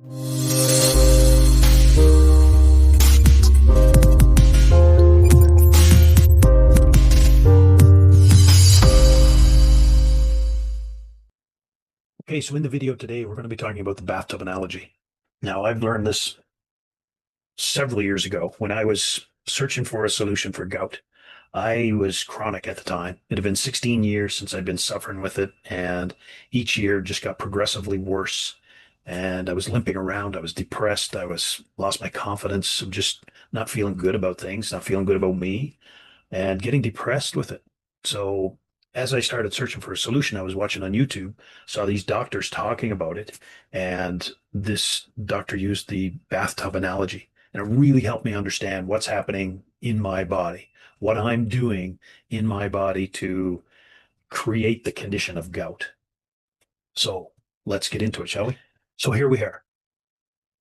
Okay, so in the video today, we're going to be talking about the bathtub analogy. Now, I've learned this several years ago when I was searching for a solution for gout. I was chronic at the time. It had been 16 years since I'd been suffering with it, and each year just got progressively worse. And I was limping around. I was depressed. I was lost my confidence. I'm just not feeling good about things, not feeling good about me, and getting depressed with it. So as I started searching for a solution, I was watching on YouTube, saw these doctors talking about it, and this doctor used the bathtub analogy. And it really helped me understand what's happening in my body, what I'm doing in my body to create the condition of gout. So let's get into it, shall we? So here we are.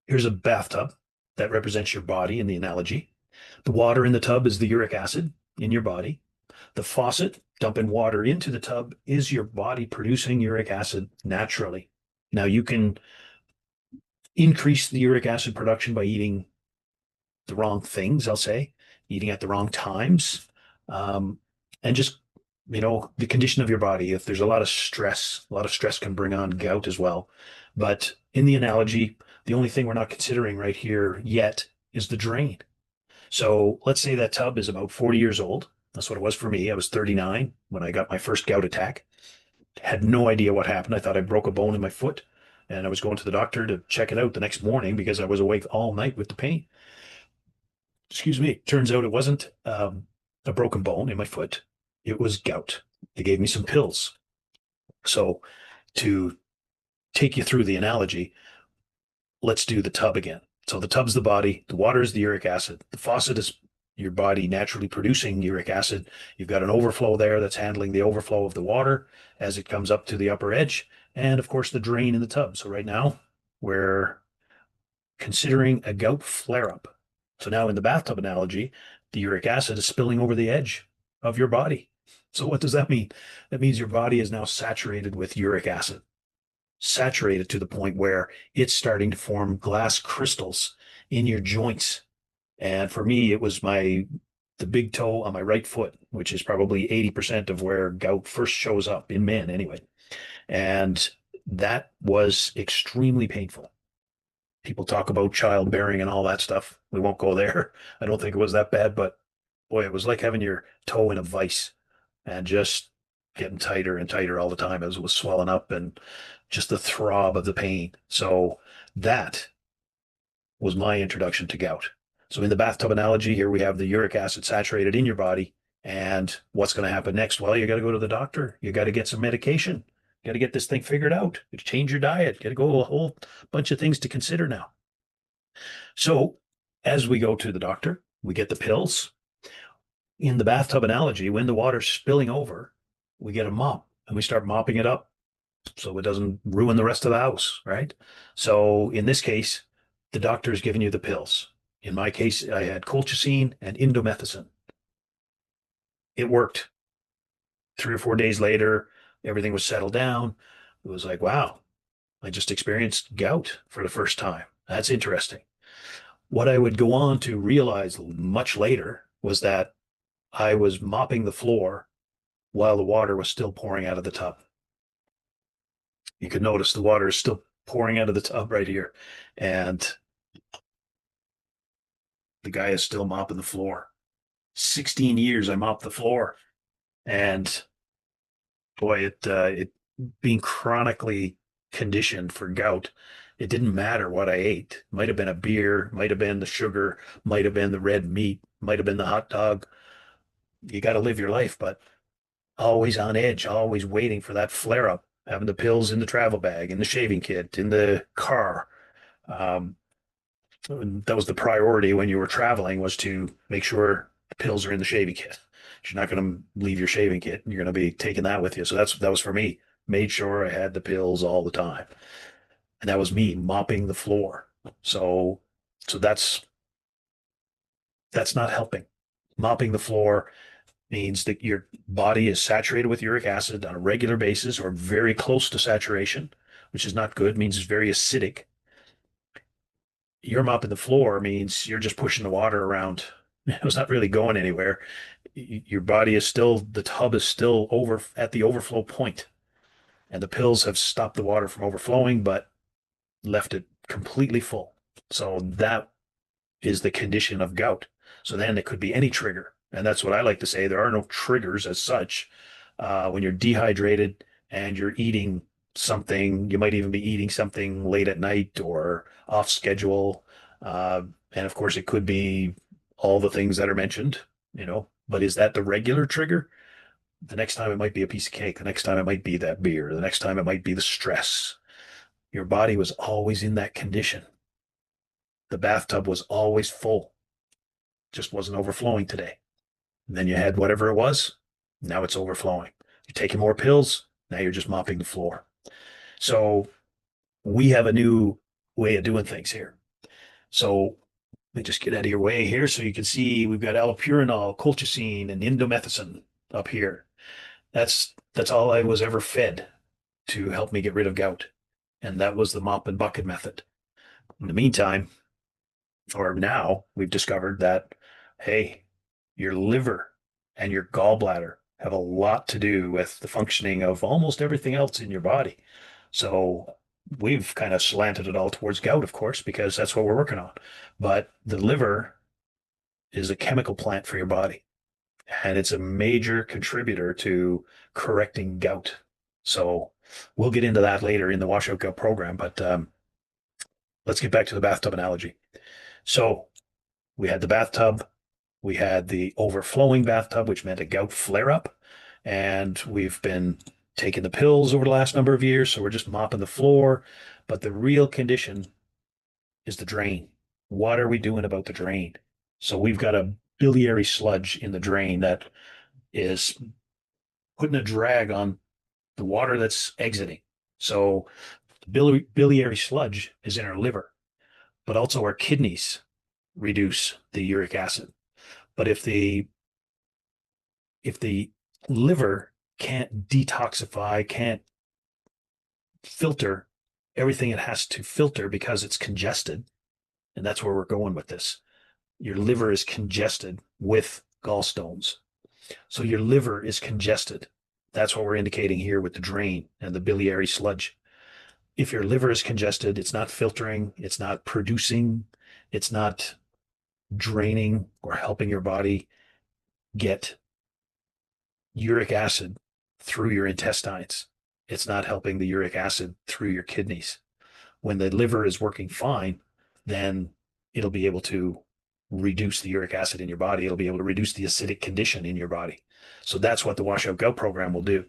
Here's a bathtub that represents your body in the analogy. The water in the tub is the uric acid in your body. The faucet dumping water into the tub is your body producing uric acid naturally. Now you can increase the uric acid production by eating the wrong things, I'll say, eating at the wrong times, and just, the condition of your body. If there's a lot of stress can bring on gout as well. But in the analogy, the only thing we're not considering right here yet is the drain. So let's say that tub is about 40 years old. That's what it was for me. I was 39 when I got my first gout attack. Had no idea what happened. I thought I broke a bone in my foot, and I was going to the doctor to check it out the next morning because I was awake all night with the pain. Excuse me. Turns out it wasn't a broken bone in my foot. It was gout. They gave me some pills. So to take you through the analogy, let's do the tub again. So the tub's the body, the water is the uric acid, the faucet is your body naturally producing uric acid. You've got an overflow there that's handling the overflow of the water as it comes up to the upper edge, and of course the drain in the tub. So right now we're considering a gout flare-up. So now in the bathtub analogy, the uric acid is spilling over the edge of your body. So what does that mean? That means your body is now saturated with uric acid, saturated to the point where it's starting to form glass crystals in your joints. And for me, it was the big toe on my right foot, which is probably 80% of where gout first shows up in men anyway. And that was extremely painful. People talk about childbearing and all that stuff. We won't go there. I don't think it was that bad, but boy, it was like having your toe in a vise and just getting tighter and tighter all the time as it was swelling up, and just the throb of the pain. So that was my introduction to gout. So in the bathtub analogy, here we have the uric acid saturated in your body. And what's going to happen next? Well, you got to go to the doctor. You got to get some medication. You got to get this thing figured out. You change your diet. You got to go a whole bunch of things to consider now. So as we go to the doctor, we get the pills. In the bathtub analogy, when the water's spilling over, we get a mop and we start mopping it up so it doesn't ruin the rest of the house, right? So in this case, the doctor is giving you the pills. In my case, I had colchicine and indomethacin. It worked. 3 or 4 days later, everything was settled down. It was like, wow, I just experienced gout for the first time. That's interesting. What I would go on to realize much later was that I was mopping the floor while the water was still pouring out of the tub. You could notice the water is still pouring out of the tub right here. And the guy is still mopping the floor. 16 years I mopped the floor. And boy, it being chronically conditioned for gout, it didn't matter what I ate. Might have been a beer, might have been the sugar, might have been the red meat, might have been the hot dog. You got to live your life, but always on edge, always waiting for that flare up, having the pills in the travel bag, in the shaving kit, in the car. That was the priority when you were traveling, was to make sure the pills are in the shaving kit. You're not going to leave your shaving kit. You're going to be taking that with you. So that was for me. Made sure I had the pills all the time. And that was me mopping the floor. So that's not helping. Mopping the floor means that your body is saturated with uric acid on a regular basis or very close to saturation, which is not good. It means it's very acidic. You're mopping the floor means you're just pushing the water around. It's not really going anywhere. Your body is still, the tub is still over at the overflow point, and the pills have stopped the water from overflowing, but left it completely full. So that is the condition of gout. So then it could be any trigger. And that's what I like to say. There are no triggers as such. When you're dehydrated and you're eating something, you might even be eating something late at night or off schedule. And of course, it could be all the things that are mentioned, but is that the regular trigger? The next time it might be a piece of cake. The next time it might be that beer. The next time it might be the stress. Your body was always in that condition. The bathtub was always full, just wasn't overflowing today. And then you had whatever it was. Now it's overflowing. You're taking more pills. Now you're just mopping the floor. So we have a new way of doing things here. So let me just get out of your way here so you can see we've got allopurinol, colchicine, and indomethacin up here. That's all I was ever fed to help me get rid of gout. And that was the mop and bucket method. In the meantime, or now we've discovered that, hey, your liver and your gallbladder have a lot to do with the functioning of almost everything else in your body. So we've kind of slanted it all towards gout, of course, because that's what we're working on. But the liver is a chemical plant for your body, and it's a major contributor to correcting gout. So we'll get into that later in the washout gout program, but let's get back to the bathtub analogy. So we had the bathtub, we had the overflowing bathtub, which meant a gout flare up. And we've been taking the pills over the last number of years. So we're just mopping the floor. But the real condition is the drain. What are we doing about the drain? So we've got a biliary sludge in the drain that is putting a drag on the water that's exiting. So the biliary sludge is in our liver, but also our kidneys reduce the uric acid. But if the liver can't detoxify, can't filter everything it has to filter because it's congested, and that's where we're going with this. Your liver is congested with gallstones. So your liver is congested. That's what we're indicating here with the drain and the biliary sludge. If your liver is congested, it's not filtering, it's not producing, it's not draining or helping your body get uric acid through your intestines. It's not helping the uric acid through your kidneys. When the liver is working fine, then it'll be able to reduce the uric acid in your body. It'll be able to reduce the acidic condition in your body. So that's what the washout gout program will do.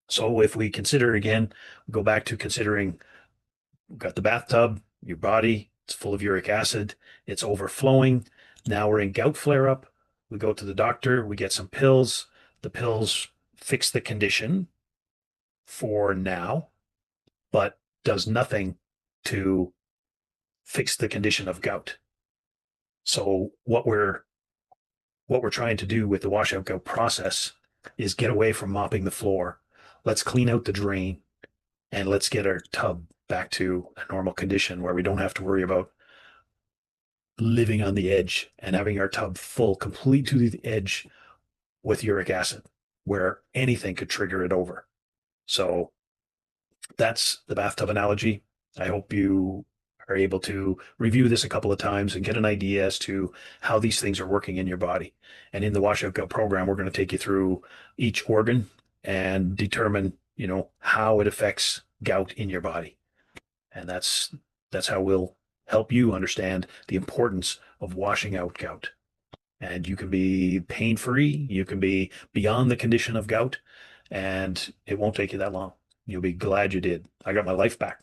So if we consider again, go back to considering we've got the bathtub, your body, it's full of uric acid, it's overflowing. Now we're in gout flare up. We go to the doctor, we get some pills. The pills fix the condition for now, but does nothing to fix the condition of gout. So what we're trying to do with the washout gout process is get away from mopping the floor. Let's clean out the drain and let's get our tub back to a normal condition where we don't have to worry about living on the edge and having our tub full, complete to the edge with uric acid, where anything could trigger it over. So that's the bathtub analogy. I hope you are able to review this a couple of times and get an idea as to how these things are working in your body. And in the washout gout program, we're going to take you through each organ and determine, how it affects gout in your body. And that's how we'll help you understand the importance of washing out gout. And you can be pain-free, you can be beyond the condition of gout, and it won't take you that long. You'll be glad you did. I got my life back.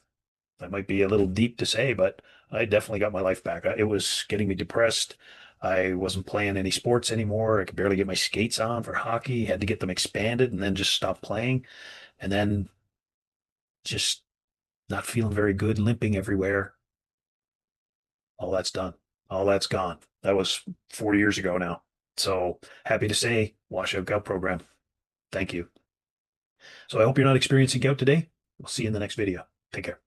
That might be a little deep to say, but I definitely got my life back. It was getting me depressed. I wasn't playing any sports anymore. I could barely get my skates on for hockey. Had to get them expanded and then just stop playing. And then just not feeling very good, limping everywhere. All that's done. All that's gone. That was 4 years ago now. So happy to say, washout gout program. Thank you. So I hope you're not experiencing gout today. We'll see you in the next video. Take care.